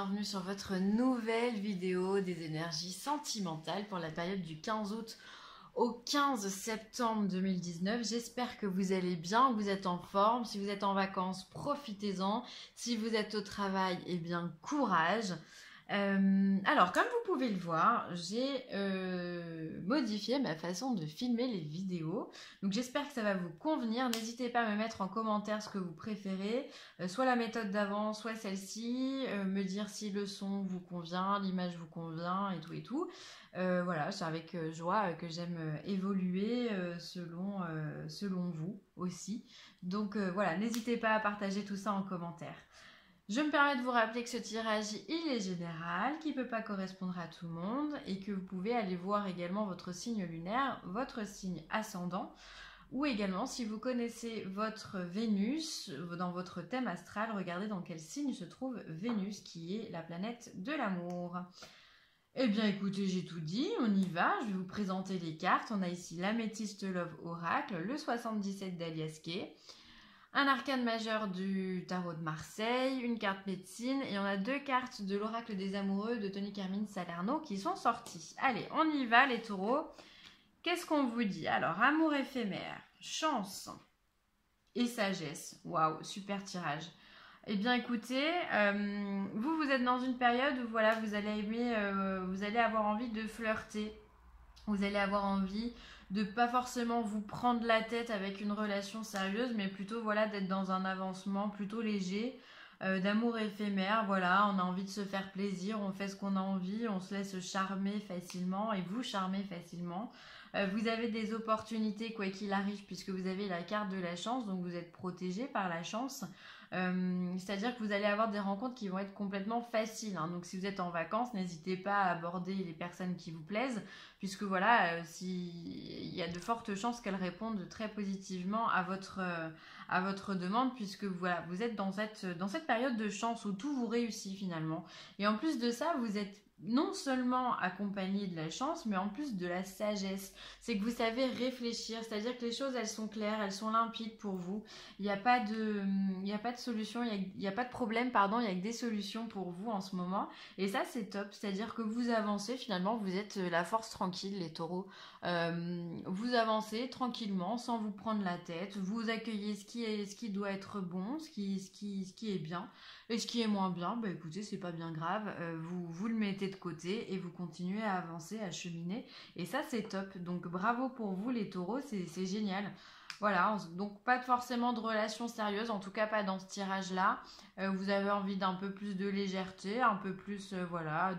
bienvenue sur votre nouvelle vidéo des énergies sentimentales pour la période du 15 août au 15 septembre 2019. J'espère que vous allez bien, que vous êtes en forme. Si vous êtes en vacances, profitez-en. Si vous êtes au travail, eh bien courage. Alors, comme vous pouvez le voir, j'ai modifié ma façon de filmer les vidéos. Donc j'espère que ça va vous convenir. N'hésitez pas à me mettre en commentaire ce que vous préférez, soit la méthode d'avant, soit celle-ci, me dire si le son vous convient, l'image vous convient et tout et tout. Voilà, c'est avec joie que j'aime évoluer selon vous aussi. Donc voilà, n'hésitez pas à partager tout ça en commentaire. Je me permets de vous rappeler que ce tirage, il est général, qui ne peut pas correspondre à tout le monde et que vous pouvez aller voir également votre signe lunaire, votre signe ascendant, ou également si vous connaissez votre Vénus, dans votre thème astral, regardez dans quel signe se trouve Vénus, qui est la planète de l'amour. Eh bien écoutez, j'ai tout dit, on y va, je vais vous présenter les cartes. On a ici l'Améthyste Love Oracle, le 77 d'Alias Kay, un arcane majeur du tarot de Marseille, une carte médecine et on a deux cartes de l'oracle des amoureux de Tony Carmine Salerno qui sont sorties. Allez, on y va les taureaux. Qu'est-ce qu'on vous dit? Alors, amour éphémère, chance et sagesse. Waouh, super tirage. Eh bien écoutez, vous êtes dans une période où voilà, vous allez avoir envie de flirter. Vous allez avoir envie de pas forcément vous prendre la tête avec une relation sérieuse, mais plutôt voilà d'être dans un avancement plutôt léger, d'amour éphémère. Voilà, on a envie de se faire plaisir, on fait ce qu'on a envie, on se laisse charmer facilement et vous charmer facilement. Vous avez des opportunités quoi qu'il arrive puisque vous avez la carte de la chance, donc vous êtes protégé par la chance. C'est-à-dire que vous allez avoir des rencontres qui vont être complètement faciles, hein. Donc si vous êtes en vacances, n'hésitez pas à aborder les personnes qui vous plaisent, puisque voilà, il y a de fortes chances qu'elles répondent très positivement à votre demande, puisque voilà, vous êtes dans cette période de chance où tout vous réussit finalement. Et en plus de ça, vous êtes non seulement accompagné de la chance, mais en plus de la sagesse. C'est que vous savez réfléchir, c'est-à-dire que les choses, elles sont claires, elles sont limpides pour vous. Il n'y a pas de solution, il n'y a pas de problème, pardon, il n'y a que des solutions pour vous en ce moment. Et ça, c'est top, c'est-à-dire que vous avancez, finalement, vous êtes la force tranquille, les taureaux. Vous avancez tranquillement, sans vous prendre la tête, vous accueillez ce qui doit être bon, ce qui est bien. Et ce qui est moins bien, bah écoutez, c'est pas bien grave, vous le mettez de côté et vous continuez à avancer, à cheminer. Et ça, c'est top. Donc bravo pour vous les taureaux, c'est génial. Voilà, donc pas forcément de relation sérieuse, en tout cas pas dans ce tirage-là. Vous avez envie d'un peu plus de légèreté, un peu plus, voilà,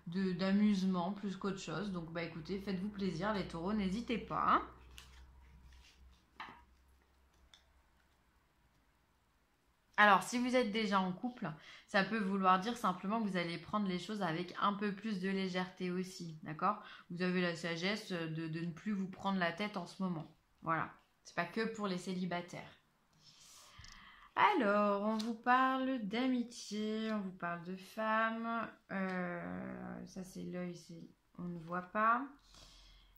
d'amusement, plus qu'autre chose. Donc bah écoutez, faites-vous plaisir les taureaux, n'hésitez pas, hein. Alors, si vous êtes déjà en couple, ça peut vouloir dire simplement que vous allez prendre les choses avec un peu plus de légèreté aussi, d'accord? Vous avez la sagesse de ne plus vous prendre la tête en ce moment. Voilà, c'est pas que pour les célibataires. Alors, on vous parle d'amitié, on vous parle de femmes. Ça, c'est l'œil, on ne voit pas.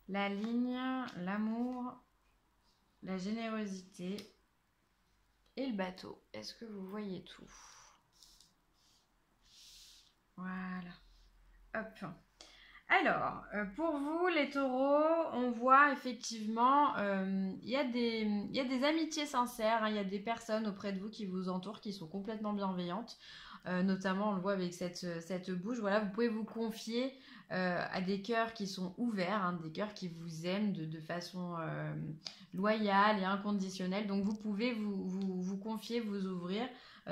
La ligne, l'amour, la générosité. Et le bateau, est-ce que vous voyez tout? Voilà. Hop. Alors, pour vous, les taureaux, on voit effectivement, il y a des amitiés sincères, hein, il y a des personnes auprès de vous qui vous entourent, qui sont complètement bienveillantes. Notamment, on le voit avec cette bouche. Voilà, vous pouvez vous confier à des cœurs qui sont ouverts, hein, des cœurs qui vous aiment de façon loyale et inconditionnelle. Donc, vous pouvez vous confier, vous ouvrir.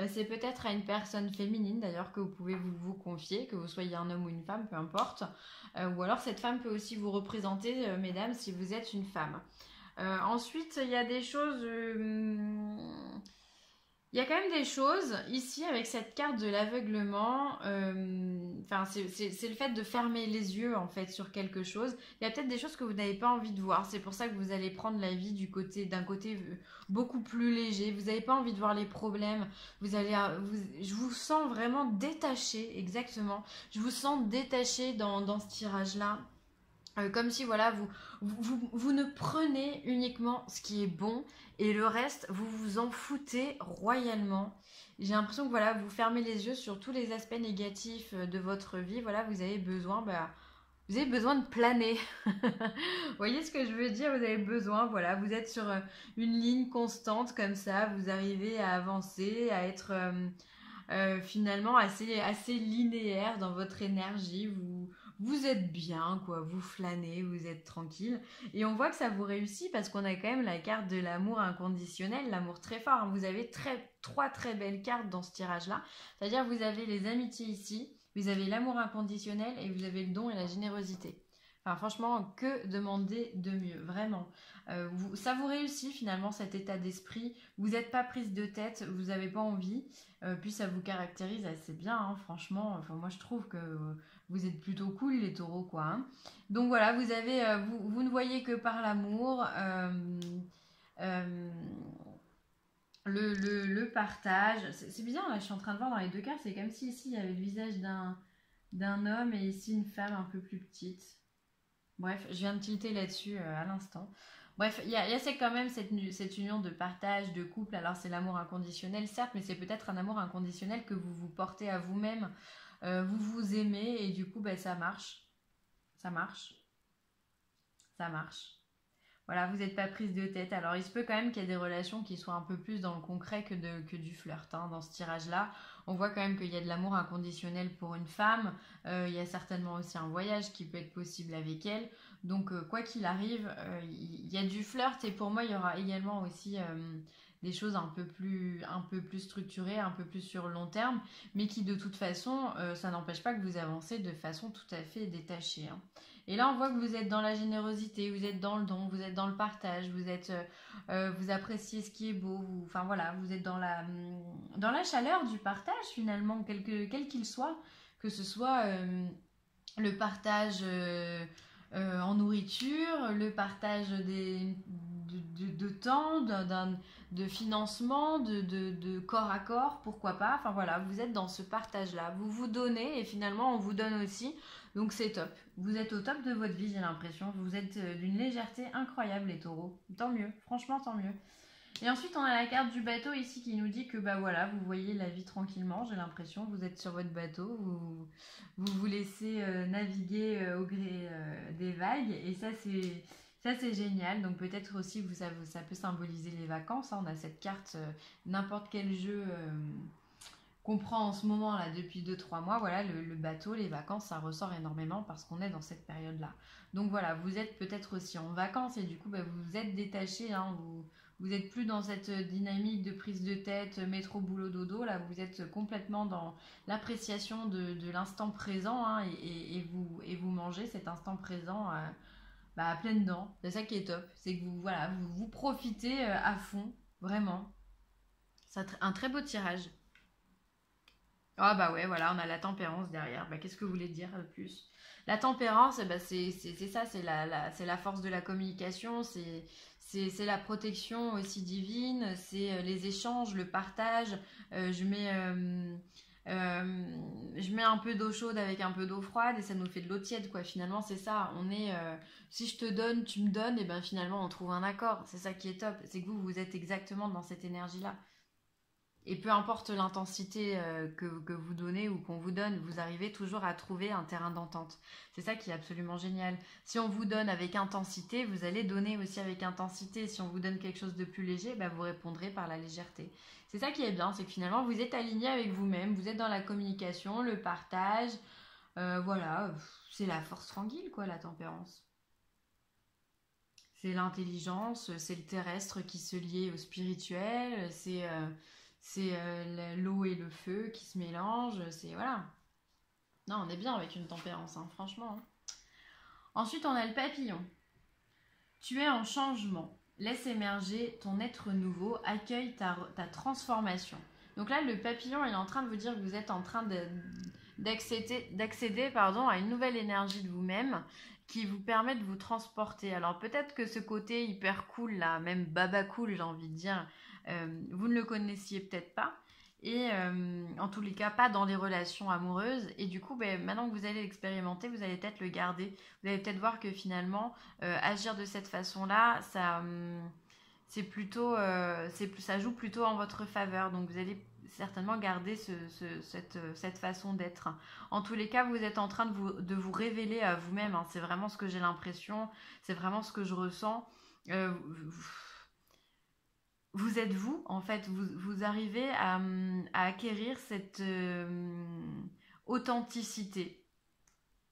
C'est peut-être à une personne féminine d'ailleurs que vous pouvez vous confier, que vous soyez un homme ou une femme, peu importe. Ou alors cette femme peut aussi vous représenter, mesdames, si vous êtes une femme. Ensuite, il y a des choses... Il y a quand même des choses ici avec cette carte de l'aveuglement. Enfin, c'est le fait de fermer les yeux en fait sur quelque chose. Il y a peut-être des choses que vous n'avez pas envie de voir. C'est pour ça que vous allez prendre la vie d'un côté beaucoup plus léger. Vous n'avez pas envie de voir les problèmes. Je vous sens vraiment détaché, exactement. Je vous sens détaché dans ce tirage-là. Comme si voilà, vous ne prenez uniquement ce qui est bon et le reste, vous vous en foutez royalement. J'ai l'impression que voilà, vous fermez les yeux sur tous les aspects négatifs de votre vie. Voilà, vous avez besoin de planer. Vous voyez ce que je veux dire? Vous avez besoin, voilà, vous êtes sur une ligne constante comme ça, vous arrivez à avancer, à être finalement assez linéaire dans votre énergie. Vous êtes bien, quoi. Vous flânez, vous êtes tranquille. Et on voit que ça vous réussit parce qu'on a quand même la carte de l'amour inconditionnel, l'amour très fort. Vous avez trois très belles cartes dans ce tirage-là. C'est-à-dire vous avez les amitiés ici, vous avez l'amour inconditionnel et vous avez le don et la générosité. Enfin, franchement, que demander de mieux, vraiment. Ça vous réussit finalement cet état d'esprit. Vous n'êtes pas prise de tête, vous n'avez pas envie. Puis ça vous caractérise assez bien, hein, franchement. Enfin, moi, je trouve que vous êtes plutôt cool, les taureaux, quoi. Hein. Donc voilà, vous ne voyez que par l'amour. Euh, le partage. C'est bizarre, là, je suis en train de voir dans les deux cartes, c'est comme si ici il y avait le visage d'un homme et ici une femme un peu plus petite. Bref, je viens de tilter là-dessus à l'instant. Bref, il y a c'est quand même cette union de partage, de couple. Alors c'est l'amour inconditionnel, certes, mais c'est peut-être un amour inconditionnel que vous vous portez à vous-même. Vous vous aimez et du coup, ben, ça marche. Ça marche. Ça marche. Voilà, vous n'êtes pas prise de tête. Alors, il se peut quand même qu'il y ait des relations qui soient un peu plus dans le concret que du flirt. Hein, dans ce tirage-là, on voit quand même qu'il y a de l'amour inconditionnel pour une femme. Il y a certainement aussi un voyage qui peut être possible avec elle. Donc, quoi qu'il arrive, il y a du flirt. Et pour moi, il y aura également aussi des choses un peu plus structurées, un peu plus sur le long terme. Mais qui, de toute façon, ça n'empêche pas que vous avancez de façon tout à fait détachée. Hein. Et là, on voit que vous êtes dans la générosité, vous êtes dans le don, vous êtes dans le partage, vous appréciez ce qui est beau, enfin voilà, vous êtes dans la chaleur du partage finalement, quel qu'il soit, que ce soit le partage en nourriture, le partage de temps, de financement, de corps à corps, pourquoi pas. Enfin voilà, vous êtes dans ce partage-là. Vous vous donnez et finalement on vous donne aussi. Donc c'est top. Vous êtes au top de votre vie, j'ai l'impression. Vous êtes d'une légèreté incroyable, les taureaux. Tant mieux, franchement tant mieux. Et ensuite, on a la carte du bateau ici qui nous dit que bah voilà, vous voyez la vie tranquillement, j'ai l'impression. Vous êtes sur votre bateau, vous laissez naviguer au gré des vagues. Et ça, c'est génial. Donc peut-être aussi que ça peut symboliser les vacances. Hein. On a cette carte, n'importe quel jeu qu'on prend en ce moment là depuis 2 3 mois, voilà, le bateau, les vacances, ça ressort énormément parce qu'on est dans cette période-là. Donc voilà, vous êtes peut-être aussi en vacances et du coup bah, vous vous êtes détaché, hein, vous êtes plus dans cette dynamique de prise de tête, métro, boulot, dodo, là vous êtes complètement dans l'appréciation de l'instant présent hein, et vous mangez cet instant présent bah, à pleines dents. C'est ça qui est top, c'est que vous profitez à fond, vraiment. C'est un très beau tirage. Ah bah ouais, voilà, on a la tempérance derrière. Bah, qu'est-ce que vous voulez dire de plus? La tempérance, eh ben, c'est ça, c'est la force de la communication, c'est la protection aussi divine, c'est les échanges, le partage. Euh, je mets, euh, je mets un peu d'eau chaude avec un peu d'eau froide et ça nous fait de l'eau tiède, quoi. Finalement, c'est ça. Si je te donne, tu me donnes, et ben finalement, on trouve un accord. C'est ça qui est top. C'est que vous êtes exactement dans cette énergie-là. Et peu importe l'intensité que vous donnez ou qu'on vous donne, vous arrivez toujours à trouver un terrain d'entente. C'est ça qui est absolument génial. Si on vous donne avec intensité, vous allez donner aussi avec intensité. Si on vous donne quelque chose de plus léger, bah, vous répondrez par la légèreté. C'est ça qui est bien, c'est que finalement vous êtes aligné avec vous-même, vous êtes dans la communication, le partage. Voilà, c'est la force tranquille, quoi, la tempérance. C'est l'intelligence, c'est le terrestre qui se lie au spirituel, c'est l'eau et le feu qui se mélangent, c'est voilà. Non, on est bien avec une tempérance, hein, franchement. Hein. Ensuite, on a le papillon. Tu es en changement. Laisse émerger ton être nouveau, accueille ta transformation. Donc là, le papillon, il est en train de vous dire que vous êtes en train d'accéder à une nouvelle énergie de vous-même qui vous permet de vous transporter. Alors peut-être que ce côté hyper cool, là, même baba cool, j'ai envie de dire, vous ne le connaissiez peut-être pas. et en tous les cas pas dans les relations amoureuses. Et du coup, ben, maintenant que vous allez l'expérimenter, vous allez peut-être le garder. Vous allez peut-être voir que finalement, agir de cette façon-là, ça, c'est plutôt, ça joue plutôt en votre faveur. Donc vous allez certainement garder cette façon d'être. En tous les cas, vous êtes en train de vous révéler à vous-même, hein. C'est vraiment ce que j'ai l'impression, c'est vraiment ce que je ressens. Vous êtes vous, en fait, vous arrivez à acquérir cette authenticité.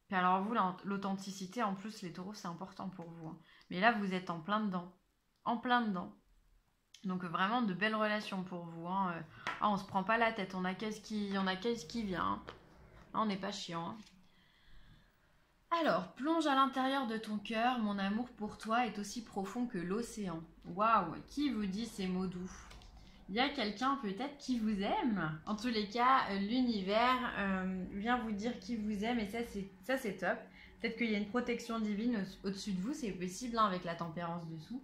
Puis alors vous, l'authenticité, en plus, les taureaux, c'est important pour vous, hein. Mais là, vous êtes en plein dedans. En plein dedans. Donc vraiment de belles relations pour vous, hein. Ah, on se prend pas la tête, on a qu'est-ce qui vient, hein. Ah, on n'est pas chiant, hein. Alors, plonge à l'intérieur de ton cœur, mon amour pour toi est aussi profond que l'océan. Waouh, qui vous dit ces mots doux? Il y a quelqu'un peut-être qui vous aime. En tous les cas, l'univers vient vous dire qui vous aime et ça c'est top. Peut-être qu'il y a une protection divine au-dessus de vous, c'est possible, hein, avec la tempérance dessous.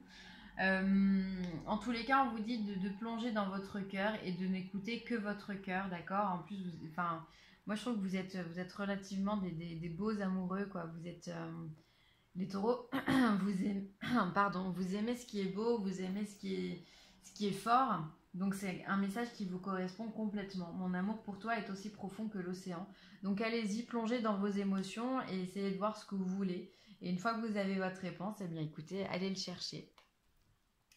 En tous les cas, on vous dit de plonger dans votre cœur et de n'écouter que votre cœur, d'accord? En plus, moi je trouve que vous êtes relativement des beaux amoureux, quoi. Vous êtes les taureaux, vous aimez ce qui est beau, vous aimez ce qui est fort. Donc c'est un message qui vous correspond complètement. Mon amour pour toi est aussi profond que l'océan. Donc allez-y, plongez dans vos émotions et essayez de voir ce que vous voulez. Et une fois que vous avez votre réponse, eh bien écoutez, allez le chercher.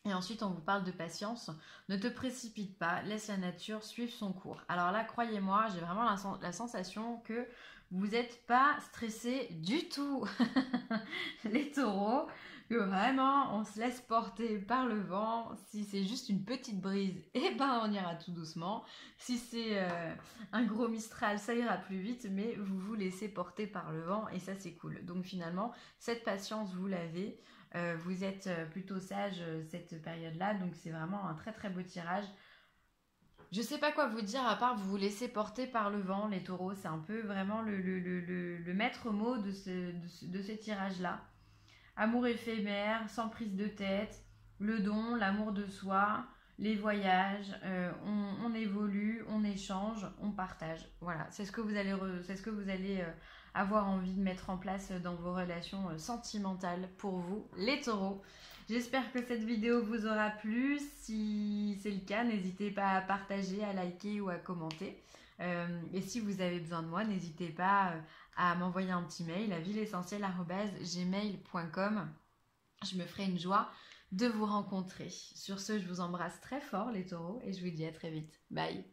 Et ensuite, on vous parle de patience. Ne te précipite pas, laisse la nature suivre son cours. Alors là, croyez-moi, j'ai vraiment la sensation que vous n'êtes pas stressé du tout. Les taureaux, que vraiment, on se laisse porter par le vent. Si c'est juste une petite brise, eh ben on ira tout doucement. Si c'est un gros mistral, ça ira plus vite, mais vous vous laissez porter par le vent et ça, c'est cool. Donc finalement, cette patience, vous l'avez. Vous êtes plutôt sage cette période-là, donc c'est vraiment un très très beau tirage. Je sais pas quoi vous dire à part vous laisser porter par le vent, les taureaux. C'est un peu vraiment le maître mot de ce tirage-là. Amour éphémère, sans prise de tête, le don, l'amour de soi, les voyages, on évolue, on échange, on partage. Voilà, c'est ce que vous allez avoir envie de mettre en place dans vos relations sentimentales pour vous, les taureaux. J'espère que cette vidéo vous aura plu. Si c'est le cas, n'hésitez pas à partager, à liker ou à commenter. Et si vous avez besoin de moi, n'hésitez pas à m'envoyer un petit mail à villeessentielle@gmail.com. Je me ferai une joie de vous rencontrer. Sur ce, je vous embrasse très fort les taureaux et je vous dis à très vite. Bye!